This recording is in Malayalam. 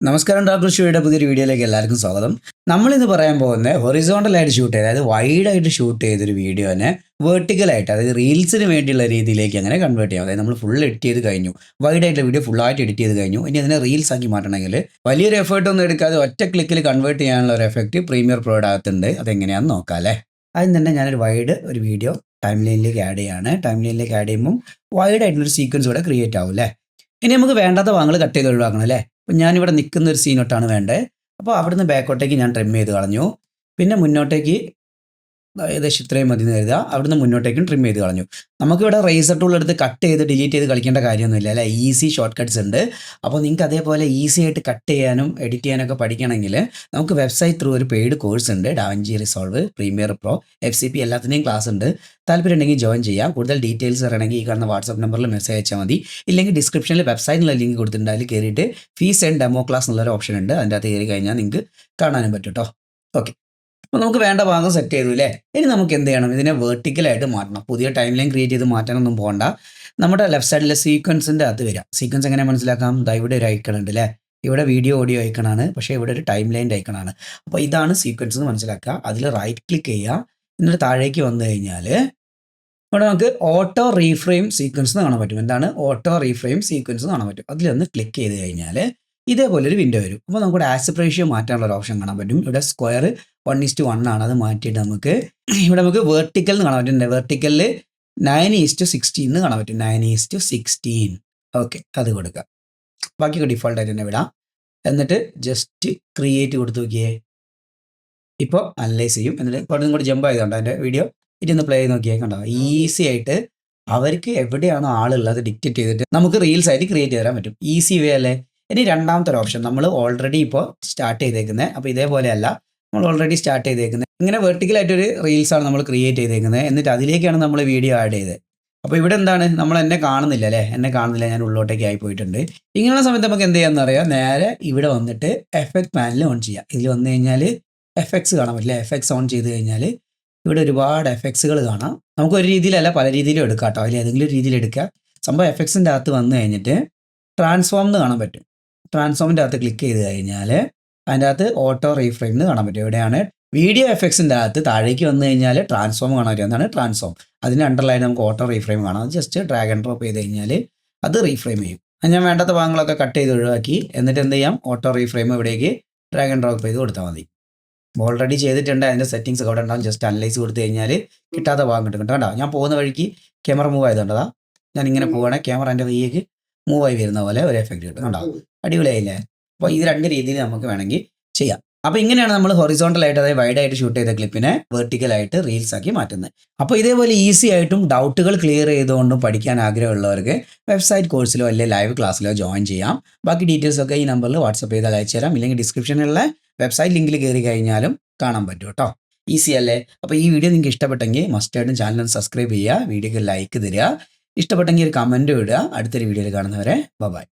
നമസ്കാരം ഡോക്ടർ ഷൂയുടെ പുതിയൊരു വീഡിയോയിലേക്ക് എല്ലാവർക്കും സ്വാഗതം. നമ്മളിന്ന് പറയാൻ പോകുന്നത് ഹൊറിസോണ്ടലായിട്ട് ഷൂട്ട് ചെയ്ത് അതായത് വൈഡായിട്ട് ഷൂട്ട് ചെയ്തൊരു വീഡിയോനെ വെർട്ടിക്കലായിട്ട് അതായത് റീൽസിന് വേണ്ടിയുള്ള രീതിയിലേക്ക് അങ്ങനെ കൺവേർട്ട് ചെയ്യാം. അതായത് നമ്മൾ ഫുൾ എഡിറ്റ് ചെയ്ത് കഴിഞ്ഞു, വൈഡായിട്ടുള്ള വീഡിയോ ഫുള്ളായിട്ട് എഡിറ്റ് ചെയ്ത് കഴിഞ്ഞു. ഇനി അതിനെ റീൽസ് ആക്കി മാറ്റണമെങ്കിൽ വലിയൊരു എഫേർട്ട് ഒന്നും എടുക്കാതെ ഒറ്റ ക്ലിക്കിൽ കൺവേർട്ട് ചെയ്യാനുള്ള ഒരു എഫക്റ്റ് പ്രീമിയർ പ്രോയുടെ അകത്തുണ്ട്. അതെങ്ങനെയാണെന്ന് നോക്കാം അല്ലേ. അതിന് തന്നെ ഞാനൊരു ഒരു വീഡിയോ ടൈം ലൈനിലേക്ക് ആഡ് ചെയ്യാണ്. ടൈം ലൈനിലേക്ക് ആഡ് ചെയ്യുമ്പോൾ വൈഡായിട്ടുള്ളൊരു സീക്വൻസ് ഇവിടെ ക്രിയേറ്റ് ആവും അല്ലേ. ഇനി നമുക്ക് വേണ്ടാത്ത ഭാഗങ്ങൾ കട്ട് ചെയ്ത് ഒഴിവാക്കണം അല്ലേ. അപ്പം ഞാനിവിടെ നിൽക്കുന്ന ഒരു സീനോട്ടാണ് വേണ്ടത്. അപ്പോൾ അവിടുന്ന് ബാക്കോട്ടേക്ക് ഞാൻ ട്രിം ചെയ്ത് കളഞ്ഞു. പിന്നെ മുന്നോട്ടേക്ക് ഏകദേശം ഇത്രയും മതി എന്ന് കരുതുക. അവിടുന്ന് മുന്നോട്ടേക്കും ട്രിം ചെയ്ത് കളഞ്ഞു. നമുക്കിവിടെ റേസർ ടൂൾ എടുത്ത് കട്ട് ചെയ്ത് ഡിലീറ്റ് ചെയ്ത് കളിക്കേണ്ട കാര്യമൊന്നുമില്ല അല്ലേ. ഈസി ഷോർട്ട് കട്ട്സ് ഉണ്ട്. അപ്പോൾ നിങ്ങൾക്ക് അതേപോലെ ഈസി ആയിട്ട് കട്ട് ചെയ്യാനും എഡിറ്റ് ചെയ്യാനൊക്കെ പഠിക്കണമെങ്കിൽ നമുക്ക് വെബ്സൈറ്റ് ത്രൂ ഒരു പെയ്ഡ് കോഴ്സ് ഉണ്ട്. Da Vinci resolve, premier pro, FCP എല്ലാത്തിൻ്റെയും ക്ലാസ് ഉണ്ട്. താല്പര്യം ഉണ്ടെങ്കിൽ ജോയിൻ ചെയ്യാം. കൂടുതൽ ഡീറ്റെയിൽസ് അറിയണമെങ്കിൽ ഈ കാണുന്ന വാട്സാപ്പ് നമ്പറിൽ മെസ്സേജ് അയച്ചാൽ മതി. ഇല്ലെങ്കിൽ ഡിസ്ക്രിപ്ഷനിൽ വെബ്സൈറ്റിലുള്ള ലിങ്ക് കൊടുത്തിട്ടുണ്ട്. അതിൽ കയറിയിട്ട് ഫീസ് ആൻഡ് ഡെമോ ക്ലാസ് എന്നുള്ളൊരു ഓപ്ഷൻ ഉണ്ട്. അതിൻ്റെ അകത്ത് കയറി കഴിഞ്ഞാൽ നിങ്ങൾക്ക് കാണാനും പറ്റും കേട്ടോ. ഓക്കെ, അപ്പോൾ നമുക്ക് വേണ്ട ഭാഗം സെറ്റ് ചെയ്തു അല്ലേ. ഇനി നമുക്ക് എന്ത് ചെയ്യണം, ഇതിനെ വെർട്ടിക്കലായിട്ട് മാറ്റണം. പുതിയ ടൈം ലൈൻ ക്രിയേറ്റ് ചെയ്ത് മാറ്റാനൊന്നും പോകണ്ട. നമ്മുടെ ലെഫ്റ്റ് സൈഡിലെ സീക്വൻസിൻ്റെ അകത്ത് വരാം. സീക്വൻസ് എങ്ങനെ മനസ്സിലാക്കാം? ഇവിടെ ഒരു ഐക്കൺ ഉണ്ട് അല്ലേ. ഇവിടെ വീഡിയോ ഓഡിയോ ഐക്കണാണ്, പക്ഷേ ഇവിടെ ഒരു ടൈം ലൈൻ്റെ ഐക്കണാണ്. അപ്പോൾ ഇതാണ് സീക്വൻസ് എന്ന് മനസ്സിലാക്കുക. അതിൽ റൈറ്റ് ക്ലിക്ക് ചെയ്യുക. എന്നിട്ട് താഴേക്ക് വന്നു കഴിഞ്ഞാൽ ഇവിടെ നമുക്ക് ഓട്ടോ റീഫ്രെയിം സീക്വൻസ് എന്ന് കാണാൻ പറ്റും. എന്താണ് ഓട്ടോ റീഫ്രെയിം സീക്വൻസ് എന്ന് കാണാൻ പറ്റും. അതിലൊന്ന് ക്ലിക്ക് ചെയ്ത് കഴിഞ്ഞാൽ ഇതേപോലൊരു വിൻഡോ വരും. അപ്പോൾ നമുക്കിവിടെ ആസ്പെക്ട് റേഷ്യോ മാറ്റാനുള്ള ഒരു ഓപ്ഷൻ കാണാൻ പറ്റും. ഇവിടെ സ്ക്വയർ 1:1 ആണ്. അത് മാറ്റിയിട്ട് നമുക്ക് വെർട്ടിക്കൽ എന്ന് കാണാൻ പറ്റും. വെർട്ടിക്കലിൽ 9:16 എന്ന് കാണാൻ പറ്റും. 9:16. ഓക്കെ, അത് കൊടുക്കുക. ബാക്കിയൊക്കെ ഡിഫോൾട്ടായിട്ട് തന്നെ വിടാം. എന്നിട്ട് ജസ്റ്റ് ക്രിയേറ്റ് കൊടുത്ത് നോക്കിയേ. ഇപ്പോൾ അനലൈസ് ചെയ്യും. എന്നിട്ട് ഇപ്പോൾ കൂടി ജമ്പ് ആയതുകൊണ്ട് അതിൻ്റെ വീഡിയോ ഇതൊന്ന് പ്ലേ ചെയ്ത് നോക്കിയേ. കണ്ടോ, ഈസി ആയിട്ട് അവർക്ക് എവിടെയാണോ ആളുള്ളത് ഡിക്റ്റേറ്റ് ചെയ്തിട്ട് നമുക്ക് റീൽസ് ആയിട്ട് ക്രിയേറ്റ് ചെയ്ത് തരാൻ പറ്റും. ഈസി വേ അല്ലേ. ഇനി രണ്ടാമത്തെ ഒരു ഓപ്ഷൻ നമ്മൾ ഓൾറെഡി ഇപ്പോൾ സ്റ്റാർട്ട് ചെയ്തേക്കുന്നത്. അപ്പോൾ ഇതേപോലെയല്ല, നമ്മൾ ഓൾറെഡി സ്റ്റാർട്ട് ചെയ്തേക്കുന്നത് ഇങ്ങനെ വെർട്ടിക്കലായിട്ടൊരു റീൽസാണ് നമ്മൾ ക്രിയേറ്റ് ചെയ്തേക്കുന്നത്. എന്നിട്ട് അതിലേക്കാണ് നമ്മൾ വീഡിയോ ആഡ് ചെയ്തത്. അപ്പോൾ ഇവിടെ എന്താണ്, നമ്മൾ എന്നെ കാണുന്നില്ല അല്ലേ. എന്നെ കാണുന്നില്ല, ഞാൻ ഉള്ളോട്ടേക്ക് ആയി പോയിട്ടുണ്ട്. ഇങ്ങനെയുള്ള സമയത്ത് നമുക്ക് എന്ത് ചെയ്യാമെന്ന് അറിയാം. നേരെ ഇവിടെ വന്നിട്ട് എഫക്ട് പാനൽ ഓൺ ചെയ്യാം. ഇതിൽ വന്നു കഴിഞ്ഞാൽ എഫക്ട്സ് കാണാൻ പറ്റില്ല. എഫക്ട്സ് ഓൺ ചെയ്ത് കഴിഞ്ഞാൽ ഇവിടെ ഒരുപാട് എഫക്ട്സുകൾ കാണാം. നമുക്ക് ഒരു രീതിയിലല്ല പല രീതിയിലും എടുക്കാം കേട്ടോ. അതിൽ ഏതെങ്കിലും രീതിയിൽ എടുക്കുക. സംഭവം എഫക്ട്സിൻ്റെ അകത്ത് വന്നു കഴിഞ്ഞിട്ട് ട്രാൻസ്ഫോം എന്ന് കാണാൻ പറ്റും. ട്രാൻസ്ഫോമിൻ്റെ അകത്ത് ക്ലിക്ക് ചെയ്ത് കഴിഞ്ഞാൽ അതിൻ്റെ അകത്ത് ഓട്ടോ റീഫ്രെയിം എന്ന് കാണാൻ പറ്റും. എവിടെയാണ് വീഡിയോ എഫക്ട്സിൻ്റെ അകത്ത് താഴേക്ക് വന്നു കഴിഞ്ഞാൽ ട്രാൻസ്ഫോം കാണാൻ പറ്റും. എന്താണ് ട്രാൻസ്ഫോം? അതിന് അണ്ടർലൈൻ നമുക്ക് ഓട്ടോ റീഫ്രെയിം കാണാം. അത് ജസ്റ്റ് ഡ്രാഗ് ആൻഡ് ഡ്രോപ്പ് ചെയ്ത് കഴിഞ്ഞാൽ അത് റീഫ്രെയിം ചെയ്യും. ഞാൻ വേണ്ടാത്ത ഭാഗങ്ങളൊക്കെ കട്ട് ചെയ്ത് ഒഴിവാക്കി. എന്നിട്ട് എന്ത് ചെയ്യാം, ഓട്ടോ റീഫ്രെയിം ഇവിടേക്ക് ഡ്രാഗ് ആൻഡ് ഡ്രോപ്പ് ചെയ്ത് കൊടുത്താൽ മതി. ഓൾറെഡി ചെയ്തിട്ടുണ്ട്. അതിൻ്റെ സെറ്റിങ്സ് അവിടെ ഉണ്ടാവും. ജസ്റ്റ് അനലൈസ് കൊടുത്തു കഴിഞ്ഞാൽ കിട്ടാത്ത ഭാഗം കിട്ടും കേട്ടോ. ഞാൻ പോകുന്ന വഴിക്ക് ക്യാമറ മൂവ് ആയതുകൊണ്ടതാ ഞാൻ ഇങ്ങനെ പോവുകയാണെങ്കിൽ ക്യാമറ എൻ്റെ കയ്യേക്ക് മൂവ് ആയി വരുന്ന പോലെ ഒരു എഫക്റ്റ് കിട്ടും കേട്ടോ. അടിപൊളിയായില്ലേ. അപ്പോൾ ഇത് രണ്ട് രീതിയിൽ നമുക്ക് വേണമെങ്കിൽ ചെയ്യാം. അപ്പോൾ ഇങ്ങനെയാണ് നമ്മൾ ഹൊറിസോണ്ടലായിട്ട് അതായത് വൈഡായിട്ട് ഷൂട്ട് ചെയ്ത ക്ലിപ്പിനെ വെർട്ടിക്കലായിട്ട് റീൽസ് ആക്കി മാറ്റുന്നത്. അപ്പോൾ ഇതേപോലെ ഈസി ആയിട്ടും ഡൗട്ടുകൾ ക്ലിയർ ചെയ്തുകൊണ്ടും പഠിക്കാൻ ആഗ്രഹമുള്ളവർക്ക് വെബ്സൈറ്റ് കോഴ്സിലോ അല്ലെങ്കിൽ ലൈവ് ക്ലാസ്സിലോ ജോയിൻ ചെയ്യാം. ബാക്കി ഡീറ്റെയിൽസ് ഒക്കെ ഈ നമ്പറിൽ വാട്സപ്പ് ചെയ്താൽ അയച്ചു തരാം. ഇല്ലെങ്കിൽ ഡിസ്ക്രിപ്ഷനിലുള്ള വെബ്സൈറ്റ് ലിങ്കിൽ കയറി കഴിഞ്ഞാലും കാണാൻ പറ്റും കേട്ടോ. ഈസി അല്ലേ. അപ്പോൾ ഈ വീഡിയോ നിങ്ങൾക്ക് ഇഷ്ടപ്പെട്ടെങ്കിൽ മസ്റ്റായിട്ടും ചാനൽ സബ്സ്ക്രൈബ് ചെയ്യുക, വീഡിയോക്ക് ലൈക്ക് തരിക, ഇഷ്ടപ്പെട്ടെങ്കിൽ ഒരു കമൻറ്റ് ഇടുക. അടുത്തൊരു വീഡിയോയിൽ കാണുന്നവരെ ബൈ.